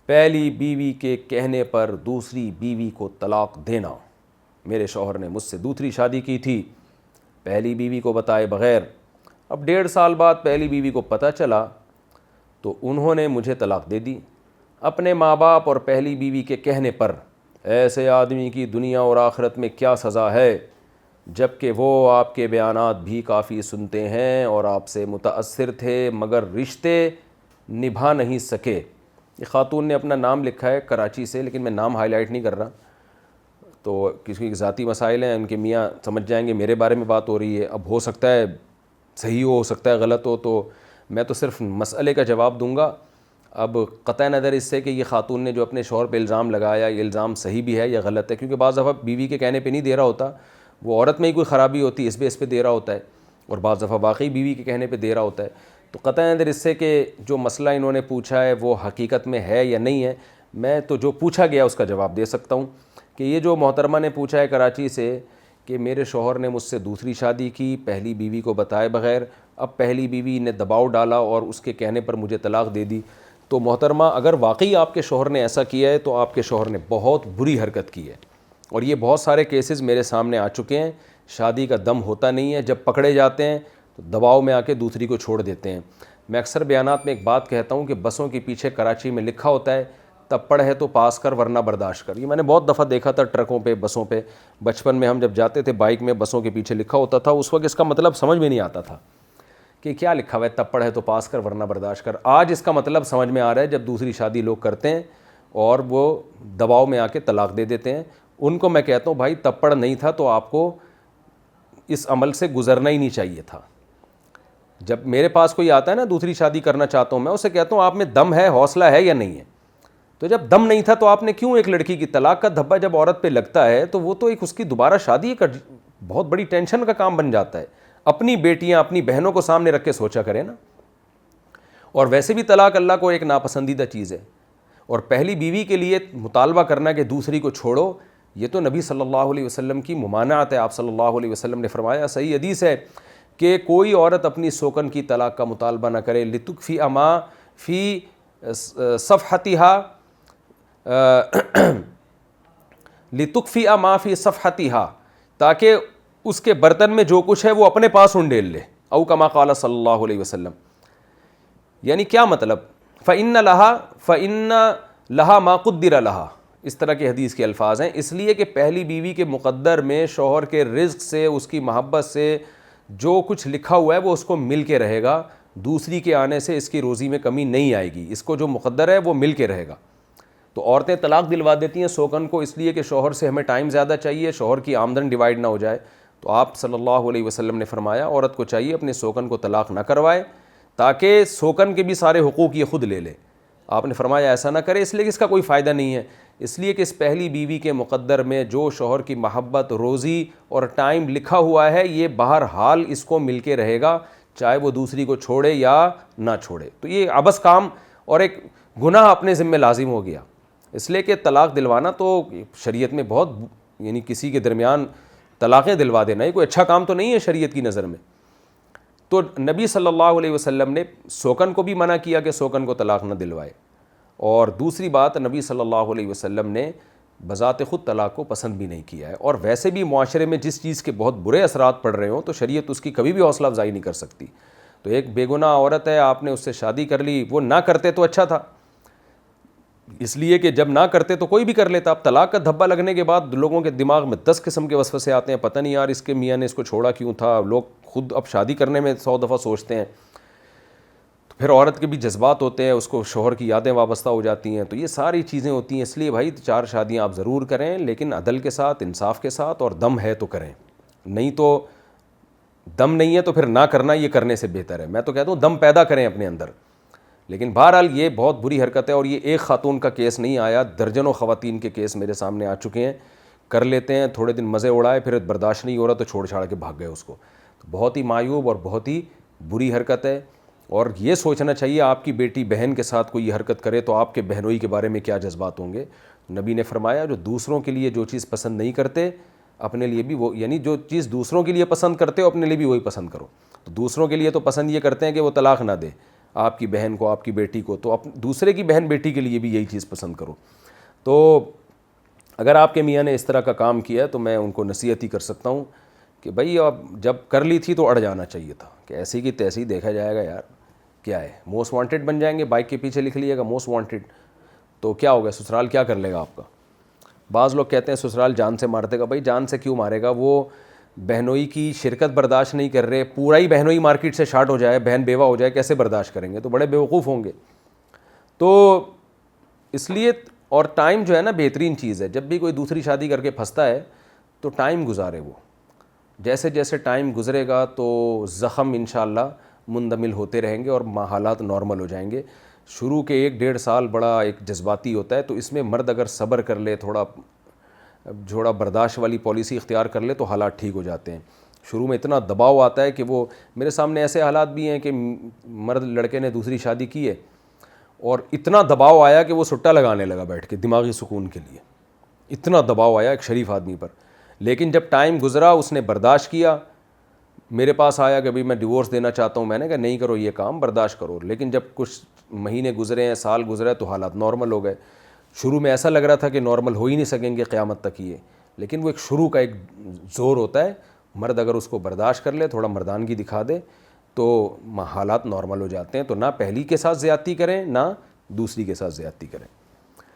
پہلی بیوی کے کہنے پر دوسری بیوی کو طلاق دینا۔ میرے شوہر نے مجھ سے دوسری شادی کی تھی پہلی بیوی کو بتائے بغیر، اب 1.5 سال بعد پہلی بیوی کو پتہ چلا تو انہوں نے مجھے طلاق دے دی اپنے ماں باپ اور پہلی بیوی کے کہنے پر۔ ایسے آدمی کی دنیا اور آخرت میں کیا سزا ہے، جب کہ وہ آپ کے بیانات بھی کافی سنتے ہیں اور آپ سے متاثر تھے مگر رشتے نبھا نہیں سکے۔ یہ خاتون نے اپنا نام لکھا ہے کراچی سے، لیکن میں نام ہائی لائٹ نہیں کر رہا، تو کسی کے ذاتی مسائل ہیں، ان کے میاں سمجھ جائیں گے میرے بارے میں بات ہو رہی ہے۔ اب ہو سکتا ہے صحیح ہو سکتا ہے غلط ہو، تو میں تو صرف مسئلے کا جواب دوں گا۔ اب قطع نظر اس سے کہ یہ خاتون نے جو اپنے شوہر پہ الزام لگایا یہ الزام صحیح بھی ہے یا غلط ہے، کیونکہ بعض دفعہ بیوی کے کہنے پہ نہیں دے رہا ہوتا، وہ عورت میں ہی کوئی خرابی ہوتی ہے اس پہ دے رہا ہوتا ہے، اور بعض دفعہ واقعی بیوی کے کہنے پہ دے رہا ہوتا ہے۔ تو قطع نظر اس سے کہ جو مسئلہ انہوں نے پوچھا ہے وہ حقیقت میں ہے یا نہیں ہے، میں تو جو پوچھا گیا اس کا جواب دے سکتا ہوں کہ یہ جو محترمہ نے پوچھا ہے کراچی سے کہ میرے شوہر نے مجھ سے دوسری شادی کی پہلی بیوی کو بتائے بغیر، اب پہلی بیوی نے دباؤ ڈالا اور اس کے کہنے پر مجھے طلاق دے دی، تو محترمہ اگر واقعی آپ کے شوہر نے ایسا کیا ہے تو آپ کے شوہر نے بہت بری حرکت کی ہے، اور یہ بہت سارے کیسز میرے سامنے آ چکے ہیں۔ شادی کا دم ہوتا نہیں ہے، جب پکڑے جاتے ہیں تو دباؤ میں آ کے دوسری کو چھوڑ دیتے ہیں۔ میں اکثر بیانات میں ایک بات کہتا ہوں کہ بسوں کے پیچھے کراچی میں لکھا ہوتا ہے تپڑ ہے تو پاس کر ورنہ برداشت کر۔ یہ میں نے بہت دفعہ دیکھا تھا ٹرکوں پہ، بسوں پہ، بچپن میں ہم جب جاتے تھے بائک میں بسوں کے پیچھے لکھا ہوتا تھا، اس وقت اس کا مطلب سمجھ میں نہیں آتا تھا کہ کیا لکھا ہوا ہے، تپڑ ہے تو پاس کر ورنہ برداشت کر۔ آج اس کا مطلب سمجھ میں آ رہا ہے، جب دوسری شادی لوگ کرتے ہیں اور وہ دباؤ میں آ کے طلاق دے دیتے ہیں، ان کو میں کہتا ہوں بھائی تپڑ نہیں تھا تو آپ کو اس عمل سے گزرنا ہی نہیں چاہیے تھا۔ جب میرے پاس کوئی آتا ہے نا دوسری شادی کرنا چاہتا ہوں، میں اسے کہتا ہوں آپ میں دم ہے، حوصلہ ہے یا نہیں ہے؟ تو جب دم نہیں تھا تو آپ نے کیوں ایک لڑکی کی طلاق کا دھبا جب عورت پہ لگتا ہے تو وہ تو ایک اس کی دوبارہ شادی ایک بہت بڑی ٹینشن کا کام بن جاتا ہے۔ اپنی بیٹیاں اپنی بہنوں کو سامنے رکھ کے سوچا کریں نا۔ اور ویسے بھی طلاق اللہ کو ایک ناپسندیدہ چیز ہے، اور پہلی بیوی کے لیے مطالبہ کرنا کہ دوسری کو چھوڑو، یہ تو نبی صلی اللہ علیہ وسلم کی ممانعت ہے۔ آپ صلی اللہ علیہ وسلم نے فرمایا، صحیح حدیث ہے، کہ کوئی عورت اپنی سوکن کی طلاق کا مطالبہ نہ کرے لتکفی ما فی صفحتها لتکفی ما فی صفحتها، تاکہ اس کے برتن میں جو کچھ ہے وہ اپنے پاس انڈیل لے، او کما قال صلی اللہ علیہ وسلم۔ یعنی کیا مطلب؟ فإن لها ما قدر لها، اس طرح کے حدیث کے الفاظ ہیں، اس لیے کہ پہلی بیوی کے مقدر میں شوہر کے رزق سے، اس کی محبت سے جو کچھ لکھا ہوا ہے وہ اس کو مل کے رہے گا، دوسری کے آنے سے اس کی روزی میں کمی نہیں آئے گی، اس کو جو مقدر ہے وہ مل کے رہے گا۔ تو عورتیں طلاق دلوا دیتی ہیں سوکن کو اس لیے کہ شوہر سے ہمیں ٹائم زیادہ چاہیے، شوہر کی آمدن ڈیوائیڈ نہ ہو جائے۔ تو آپ صلی اللہ علیہ وسلم نے فرمایا عورت کو چاہیے اپنے سوکن کو طلاق نہ کروائے، تاکہ سوکن کے بھی سارے حقوق یہ خود لے لے۔ آپ نے فرمایا ایسا نہ کرے اس لیے کہ اس کا کوئی فائدہ نہیں ہے، اس لیے کہ اس پہلی بیوی کے مقدر میں جو شوہر کی محبت، روزی اور ٹائم لکھا ہوا ہے یہ بہرحال اس کو مل کے رہے گا، چاہے وہ دوسری کو چھوڑے یا نہ چھوڑے۔ تو یہ عبث کام اور ایک گناہ اپنے ذمہ لازم ہو گیا، اس لیے کہ طلاق دلوانا تو شریعت میں بہت، یعنی کسی کے درمیان طلاقیں دلوا دینا یہ کوئی اچھا کام تو نہیں ہے شریعت کی نظر میں۔ تو نبی صلی اللہ علیہ وسلم نے سوکن کو بھی منع کیا کہ سوکن کو طلاق نہ دلوائے، اور دوسری بات نبی صلی اللہ علیہ وسلم نے بذات خود طلاق کو پسند بھی نہیں کیا ہے۔ اور ویسے بھی معاشرے میں جس چیز کے بہت برے اثرات پڑ رہے ہوں تو شریعت اس کی کبھی بھی حوصلہ افزائی نہیں کر سکتی۔ تو ایک بے گناہ عورت ہے، آپ نے اس سے شادی کر لی، وہ نہ کرتے تو اچھا تھا، اس لیے کہ جب نہ کرتے تو کوئی بھی کر لیتا۔ اب طلاق کا دھبا لگنے کے بعد لوگوں کے دماغ میں 10 قسم کے وسوسے آتے ہیں، پتہ نہیں یار اس کے میاں نے اس کو چھوڑا کیوں تھا، لوگ خود اب شادی کرنے میں 100 دفعہ سوچتے ہیں، تو پھر عورت کے بھی جذبات ہوتے ہیں، اس کو شوہر کی یادیں وابستہ ہو جاتی ہیں، تو یہ ساری چیزیں ہوتی ہیں۔ اس لیے بھائی 4 شادیاں آپ ضرور کریں، لیکن عدل کے ساتھ، انصاف کے ساتھ، اور دم ہے تو کریں، نہیں تو دم نہیں ہے تو پھر نہ کرنا یہ کرنے سے بہتر ہے۔ میں تو کہتا ہوں دم پیدا کریں اپنے اندر، لیکن بہرحال یہ بہت بری حرکت ہے، اور یہ ایک خاتون کا کیس نہیں آیا، درجنوں خواتین کے کیس میرے سامنے آ چکے ہیں، کر لیتے ہیں تھوڑے دن مزے اڑائے، پھر برداشت نہیں ہو رہا تو چھوڑ چھاڑ کے بھاگ گئے اس کو۔ تو بہت ہی معیوب اور بہت ہی بری حرکت ہے، اور یہ سوچنا چاہیے آپ کی بیٹی بہن کے ساتھ کوئی یہ حرکت کرے تو آپ کے بہنوئی کے بارے میں کیا جذبات ہوں گے۔ نبی نے فرمایا جو دوسروں کے لیے جو چیز پسند نہیں کرتے اپنے لیے بھی وہ، یعنی جو چیز دوسروں کے لیے پسند کرتے ہو اپنے لیے بھی وہی پسند کرو۔ تو دوسروں کے لیے تو پسند یہ کرتے ہیں کہ وہ طلاق نہ دے، آپ کی بہن کو, آپ کی بیٹی کو, تو دوسرے کی بہن بیٹی کے لیے بھی یہی چیز پسند کرو. تو اگر آپ کے میاں نے اس طرح کا کام کیا تو میں ان کو نصیحت ہی کر سکتا ہوں کہ بھائی اب جب کر لی تھی تو اڑ جانا چاہیے تھا, کہ ایسی کی تیسی دیکھا جائے گا یار, کیا ہے, موسٹ وانٹیڈ بن جائیں گے, بائک کے پیچھے لکھ لیے گا موسٹ وانٹیڈ, تو کیا ہوگا, سسرال کیا کر لے گا آپ کا. بعض لوگ کہتے ہیں سسرال جان سے مار دے گا. بھائی جان سے کیوں مارے گا, وہ بہنوئی کی شرکت برداشت نہیں کر رہے, پورا ہی بہنوئی مارکیٹ سے شارٹ ہو جائے, بہن بیوہ ہو جائے, کیسے برداشت کریں گے, تو بڑے بیوقوف ہوں گے. تو اس لیے, اور ٹائم جو ہے نا بہترین چیز ہے, جب بھی کوئی دوسری شادی کر کے پھنستا ہے تو ٹائم گزارے وہ, جیسے جیسے ٹائم گزرے گا تو زخم انشاءاللہ مندمل ہوتے رہیں گے اور حالات نارمل ہو جائیں گے. شروع کے 1-1.5 سال بڑا ایک جذباتی ہوتا ہے, تو اس میں مرد اگر صبر کر لے, تھوڑا برداشت والی پالیسی اختیار کر لے تو حالات ٹھیک ہو جاتے ہیں. شروع میں اتنا دباؤ آتا ہے کہ وہ, میرے سامنے ایسے حالات بھی ہیں کہ مرد لڑکے نے دوسری شادی کی ہے اور اتنا دباؤ آیا کہ وہ سٹا لگانے لگا بیٹھ کے دماغی سکون کے لیے, اتنا دباؤ آیا ایک شریف آدمی پر. لیکن جب ٹائم گزرا اس نے برداشت کیا, میرے پاس آیا کہ بھائی میں ڈیورس دینا چاہتا ہوں, میں نے کہا نہیں کرو یہ کام, برداشت کرو. لیکن جب کچھ مہینے گزرے ہیں, سال گزرے, تو حالات نارمل ہو گئے. شروع میں ایسا لگ رہا تھا کہ نارمل ہو ہی نہیں سکیں گے قیامت تک یہ, لیکن وہ ایک شروع کا ایک زور ہوتا ہے, مرد اگر اس کو برداشت کر لے, تھوڑا مردانگی دکھا دے, تو حالات نارمل ہو جاتے ہیں. تو نہ پہلی کے ساتھ زیادتی کریں, نہ دوسری کے ساتھ زیادتی کریں.